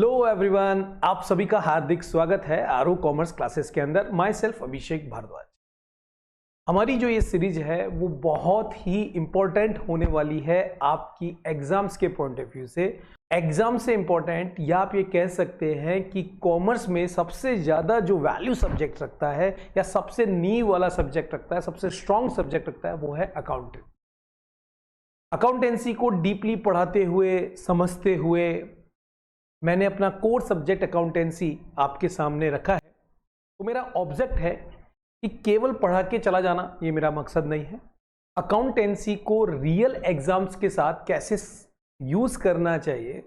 Hello everyone, आप सभी का हार्दिक स्वागत है आरो कॉमर्स क्लासेस के अंदर। माई सेल्फ अभिषेक भारद्वाज। हमारी जो ये सीरीज है वो बहुत ही इंपॉर्टेंट होने वाली है आपकी एग्जाम्स के पॉइंट ऑफ व्यू से। एग्जाम से इंपॉर्टेंट या आप ये कह सकते हैं कि कॉमर्स में सबसे ज़्यादा जो वैल्यू सब्जेक्ट रखता है या सबसे नींव वाला सब्जेक्ट रखता है, सबसे स्ट्रॉन्ग सब्जेक्ट रखता है, वो है अकाउंटेंसी। अकाउंटेंसी को डीपली पढ़ाते हुए, समझते हुए मैंने अपना कोर सब्जेक्ट अकाउंटेंसी आपके सामने रखा है। तो मेरा ऑब्जेक्ट है कि केवल पढ़ा के चला जाना, ये मेरा मकसद नहीं है। अकाउंटेंसी को रियल एग्जाम्स के साथ कैसे यूज करना चाहिए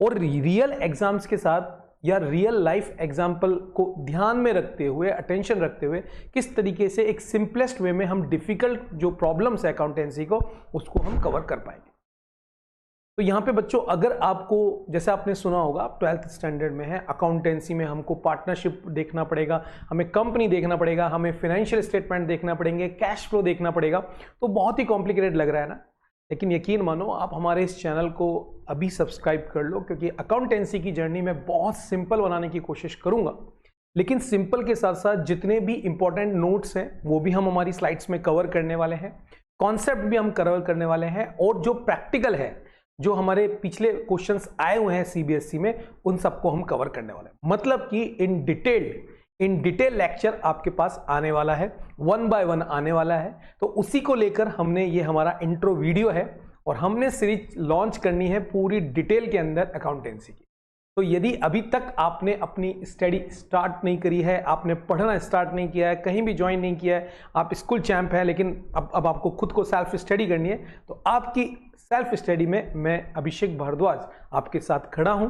और रियल एग्जाम्स के साथ या रियल लाइफ एग्जाम्पल को ध्यान में रखते हुए, अटेंशन रखते हुए, किस तरीके से एक सिंपलेस्ट वे में हम डिफिकल्ट जो प्रॉब्लम्स है अकाउंटेंसी को, उसको हम कवर कर पाएंगे। तो यहाँ पे बच्चों, अगर आपको, जैसे आपने सुना होगा, आप 12th स्टैंडर्ड में है, अकाउंटेंसी में हमको पार्टनरशिप देखना पड़ेगा, हमें कंपनी देखना पड़ेगा, हमें फाइनेंशियल स्टेटमेंट देखना पड़ेंगे, कैश फ्लो देखना पड़ेगा। तो बहुत ही कॉम्प्लिकेटेड लग रहा है ना, लेकिन यकीन मानो आप हमारे इस चैनल को अभी सब्सक्राइब कर लो, क्योंकि अकाउंटेंसी की जर्नी में बहुत सिंपल बनाने की कोशिश करूंगा। लेकिन सिंपल के साथ साथ जितने भी इंपॉर्टेंट नोट्स हैं वो भी हम हमारी स्लाइड्स में कवर करने वाले हैं, कॉन्सेप्ट भी हम कवर करने वाले हैं, और जो प्रैक्टिकल है, जो हमारे पिछले क्वेश्चंस आए हुए हैं सीबीएसई में, उन सबको हम कवर करने वाले हैं। मतलब कि इन डिटेल लेक्चर आपके पास आने वाला है, 1 बाय 1 आने वाला है। तो उसी को लेकर हमने, ये हमारा इंट्रो वीडियो है और हमने सीरीज लॉन्च करनी है पूरी डिटेल के अंदर अकाउंटेंसी की। तो यदि अभी तक आपने अपनी स्टडी स्टार्ट नहीं करी है, आपने पढ़ना स्टार्ट नहीं किया है, कहीं भी ज्वाइन नहीं किया है, आप स्कूल चैंप है, लेकिन अब आपको खुद को सेल्फ स्टडी करनी है, तो आपकी सेल्फ स्टडी में मैं अभिषेक भारद्वाज आपके साथ खड़ा हूं।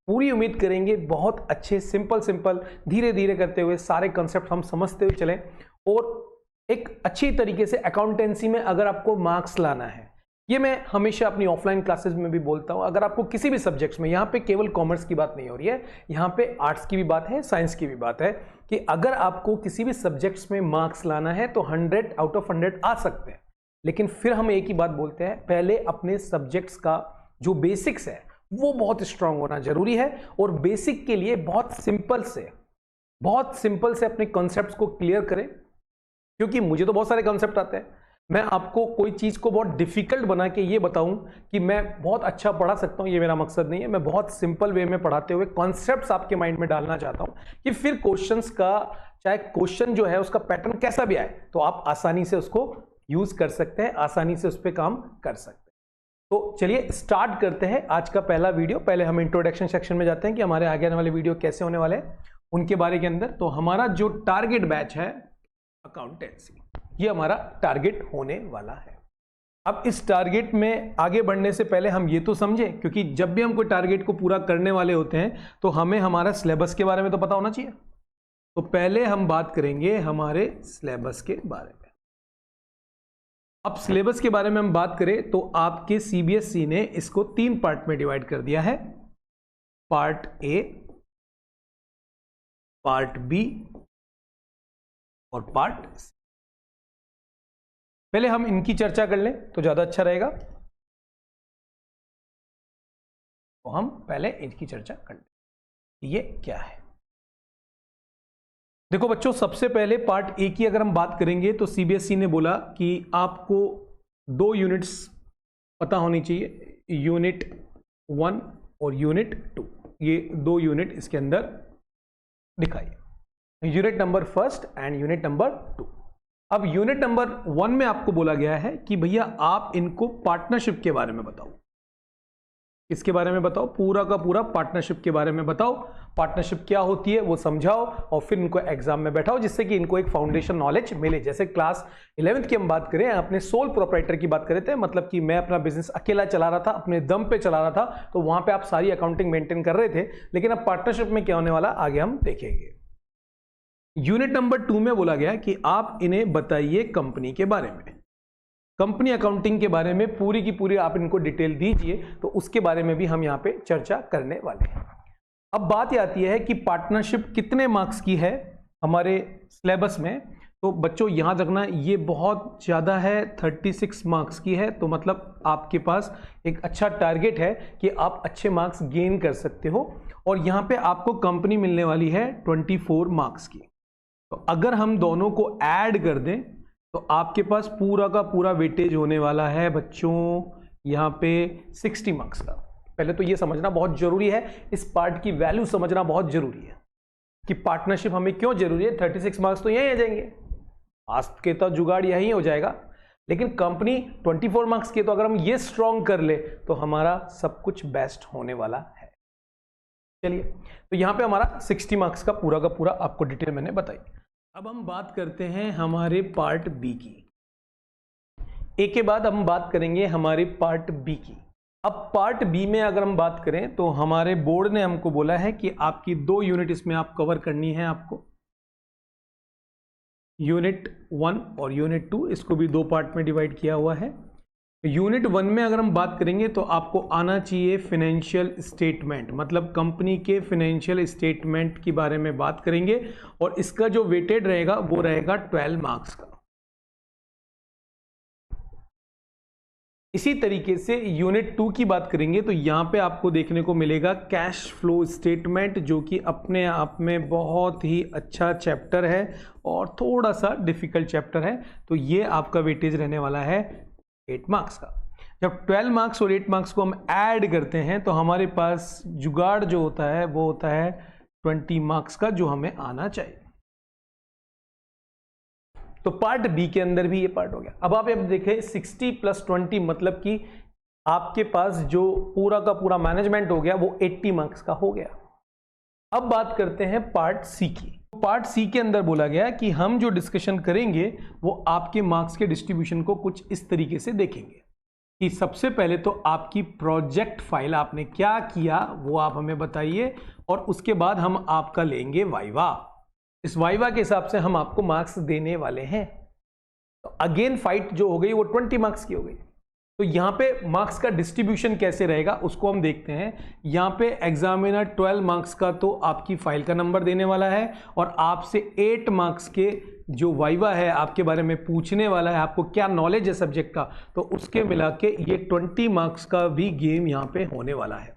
पूरी उम्मीद करेंगे बहुत अच्छे, सिंपल धीरे धीरे करते हुए सारे कॉन्सेप्ट हम समझते हुए चलें, और एक अच्छी तरीके से अकाउंटेंसी में अगर आपको मार्क्स लाना है, ये मैं हमेशा अपनी ऑफलाइन क्लासेस में भी बोलता हूं, अगर आपको किसी भी सब्जेक्ट्स में, यहाँ पे केवल कॉमर्स की बात नहीं हो रही है, यहाँ पे आर्ट्स की भी बात है, साइंस की भी बात है, कि अगर आपको किसी भी सब्जेक्ट्स में मार्क्स लाना है तो 100 आउट ऑफ 100 आ सकते हैं। लेकिन फिर हम एक ही बात बोलते हैं, पहले अपने सब्जेक्ट्स का जो बेसिक्स है वो बहुत स्ट्रांग होना जरूरी है, और बेसिक के लिए बहुत सिंपल से अपने कॉन्सेप्ट्स को क्लियर करें। क्योंकि मुझे तो बहुत सारे कॉन्सेप्ट आते हैं, मैं आपको कोई चीज को बहुत डिफिकल्ट बना के ये बताऊं कि मैं बहुत अच्छा पढ़ा सकता हूं, ये मेरा मकसद नहीं है। मैं बहुत सिंपल वे में पढ़ाते हुए कॉन्सेप्ट्स आपके माइंड में डालना चाहता हूं कि फिर क्वेश्चंस का, चाहे क्वेश्चन जो है उसका पैटर्न कैसा भी आए, तो आप आसानी से उसको यूज कर सकते हैं, आसानी से उस पर काम कर सकते हैं। तो चलिए स्टार्ट करते हैं आज का पहला वीडियो। पहले हम इंट्रोडक्शन सेक्शन में जाते हैं कि हमारे आगे आने वाले वीडियो कैसे होने वाले हैं, उनके बारे के अंदर। तो हमारा जो टारगेट बैच है अकाउंटेंसी, ये हमारा टारगेट होने वाला है। अब इस टारगेट में आगे बढ़ने से पहले हम ये तो समझें, क्योंकि जब भी हम कोई टारगेट को पूरा करने वाले होते हैं तो हमें हमारा सिलेबस के बारे में तो पता होना चाहिए। तो पहले हम बात करेंगे हमारे सिलेबस के बारे में। अब सिलेबस के बारे में हम बात करें तो आपके सीबीएसई ने इसको 3 पार्ट में डिवाइड कर दिया है, पार्ट ए, पार्ट बी और पार्ट सी। पहले हम इनकी चर्चा कर लें तो ज्यादा अच्छा रहेगा। तो हम पहले इनकी चर्चा कर लें, ये क्या है। देखो बच्चों, सबसे पहले पार्ट ए की अगर हम बात करेंगे तो सीबीएसई ने बोला कि आपको 2 यूनिट्स पता होनी चाहिए, यूनिट 1 और यूनिट 2। ये 2 यूनिट इसके अंदर दिखाइए, unit number 1 and unit number 2। अब यूनिट नंबर 1 में आपको बोला गया है कि भैया आप इनको पार्टनरशिप के बारे में बताओ। इसके बारे में बताओ, पूरा का पूरा पार्टनरशिप के बारे में बताओ, पार्टनरशिप क्या होती है वो समझाओ, और फिर इनको एग्जाम में बैठाओ, जिससे कि इनको एक फाउंडेशन नॉलेज मिले। जैसे क्लास 11th की हम बात करें, अपने सोल प्रोप्राइटर की बात करें थे, मतलब कि मैं अपना बिजनेस अकेला चला रहा था, अपने दम पे चला रहा था, तो वहां पे आप सारी अकाउंटिंग मेंटेन कर रहे थे। लेकिन अब पार्टनरशिप में क्या होने वाला आगे हम देखेंगे। यूनिट नंबर 2 में बोला गया कि आप इन्हें बताइए कंपनी के बारे में, कंपनी अकाउंटिंग के बारे में पूरी की पूरी आप इनको डिटेल दीजिए। तो उसके बारे में भी हम यहाँ पे चर्चा करने वाले हैं। अब बात ये आती है कि पार्टनरशिप कितने मार्क्स की है हमारे सिलेबस में। तो बच्चों याद रखना ये बहुत ज़्यादा है, 36 मार्क्स की है, तो मतलब आपके पास एक अच्छा टारगेट है कि आप अच्छे मार्क्स गेन कर सकते हो। और यहाँ पे आपको कंपनी मिलने वाली है 24 मार्क्स की। तो अगर हम दोनों को ऐड कर दें तो आपके पास पूरा का पूरा वेटेज होने वाला है बच्चों यहाँ पे 60 मार्क्स का। पहले तो ये समझना बहुत जरूरी है, इस पार्ट की वैल्यू समझना बहुत जरूरी है कि पार्टनरशिप हमें क्यों जरूरी है। 36 मार्क्स तो यहीं आ जाएंगे, आज के तो जुगाड़ यही हो जाएगा, लेकिन कंपनी 24 मार्क्स की, तो अगर हम ये स्ट्रॉन्ग कर ले तो हमारा सब कुछ बेस्ट होने वाला है। चलिए, तो यहां पे हमारा 60 मार्क्स का पूरा आपको डिटेल मैंने बताई। अब हम बात करते हैं हमारे पार्ट बी की। एक के बाद हम बात करेंगे हमारे पार्ट बी की। अब पार्ट बी में अगर हम बात करें तो हमारे बोर्ड ने हमको बोला है कि आपकी 2 यूनिट इसमें आप कवर करनी है। आपको यूनिट 1 और यूनिट 2, इसको भी 2 पार्ट में डिवाइड किया हुआ है। यूनिट 1 में अगर हम बात करेंगे तो आपको आना चाहिए फिनेंशियल स्टेटमेंट, मतलब कंपनी के फिनेंशियल स्टेटमेंट के बारे में बात करेंगे, और इसका जो वेटेड रहेगा वो रहेगा 12 मार्क्स का। इसी तरीके से यूनिट 2 की बात करेंगे तो यहां पे आपको देखने को मिलेगा कैश फ्लो स्टेटमेंट, जो कि अपने आप में बहुत ही अच्छा चैप्टर है और थोड़ा सा डिफिकल्ट चैप्टर है। तो ये आपका वेटेज रहने वाला है 8 मार्क्स का। जब 12 मार्क्स और 8 मार्क्स को हम ऐड करते हैं तो हमारे पास जुगाड़ जो होता है वो होता है 20 मार्क्स का, जो हमें आना चाहिए। तो पार्ट बी के अंदर भी ये पार्ट हो गया। अब आप देखें 60 + 20 मतलब कि आपके पास जो पूरा का पूरा मैनेजमेंट हो गया वो 80 मार्क्स का हो गया। अब बात करते हैं पार्ट सी की। पार्ट सी के अंदर बोला गया कि हम जो डिस्कशन करेंगे वो आपके मार्क्स के डिस्ट्रीब्यूशन को कुछ इस तरीके से देखेंगे कि सबसे पहले तो आपकी प्रोजेक्ट फाइल, आपने क्या किया वो आप हमें बताइए, और उसके बाद हम आपका लेंगे वाइवा। इस वाइवा के हिसाब से हम आपको मार्क्स देने वाले हैं। तो अगेन फाइट जो हो गई वो 20 मार्क्स की हो गई। तो यहां पे मार्क्स का डिस्ट्रीब्यूशन कैसे रहेगा उसको हम देखते हैं। यहां पे एग्जामिनर 12 मार्क्स का तो आपकी फाइल का नंबर देने वाला है, और आपसे 8 मार्क्स के जो वाइवा है आपके बारे में पूछने वाला है, आपको क्या नॉलेज है सब्जेक्ट का, तो उसके मिला के ये 20 मार्क्स का भी गेम यहां पे होने वाला है।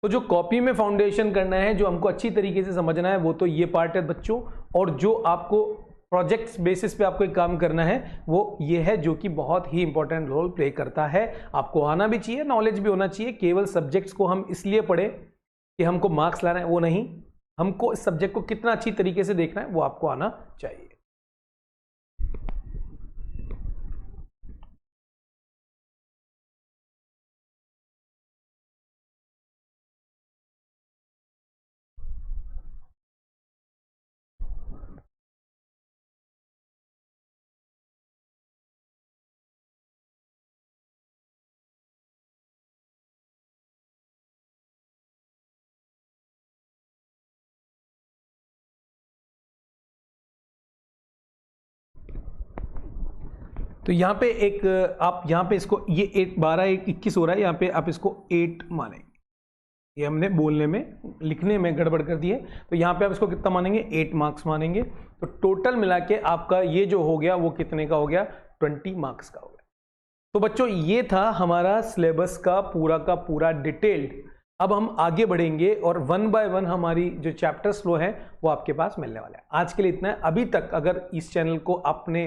तो जो कॉपी में फाउंडेशन करना है, जो हमको अच्छी तरीके से समझना है, वो तो ये पार्ट है बच्चों, और जो आपको प्रोजेक्ट्स बेसिस पे आपको एक काम करना है वो ये है, जो कि बहुत ही इंपॉर्टेंट रोल प्ले करता है। आपको आना भी चाहिए, नॉलेज भी होना चाहिए। केवल सब्जेक्ट्स को हम इसलिए पढ़े कि हमको मार्क्स लाना है, वो नहीं, हमको इस सब्जेक्ट को कितना अच्छी तरीके से देखना है वो आपको आना चाहिए। तो यहाँ पे एक आप यहाँ पे इसको ये 8 12 1 21 हो रहा है, यहाँ पे आप इसको 8 मानेंगे। ये हमने बोलने में लिखने में गड़बड़ कर दी है, तो यहाँ पे आप इसको कितना मानेंगे 8 मार्क्स मानेंगे। तो टोटल मिला के आपका ये जो हो गया वो कितने का हो गया 20 मार्क्स का हो गया। तो बच्चों ये था हमारा सिलेबस का पूरा डिटेल्ड। अब हम आगे बढ़ेंगे और 1 बाय 1 हमारी जो चैप्टर स्लो है वो आपके पास मिलने वाला है। आज के लिए इतना है। अभी तक अगर इस चैनल को आपने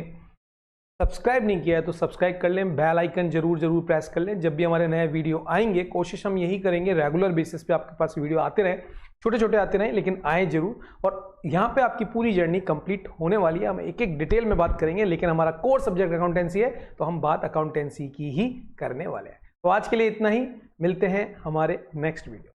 सब्सक्राइब नहीं किया है तो सब्सक्राइब कर लें, बेल आइकन जरूर प्रेस कर लें। जब भी हमारे नए वीडियो आएंगे, कोशिश हम यही करेंगे रेगुलर बेसिस पे आपके पास वीडियो आते रहें, छोटे छोटे आते रहें, लेकिन आए जरूर। और यहाँ पे आपकी पूरी जर्नी कंप्लीट होने वाली है। हम एक एक डिटेल में बात करेंगे, लेकिन हमारा कोर सब्जेक्ट अकाउंटेंसी है तो हम बात अकाउंटेंसी की ही करने वाले हैं। तो आज के लिए इतना ही, मिलते हैं हमारे नेक्स्ट वीडियो।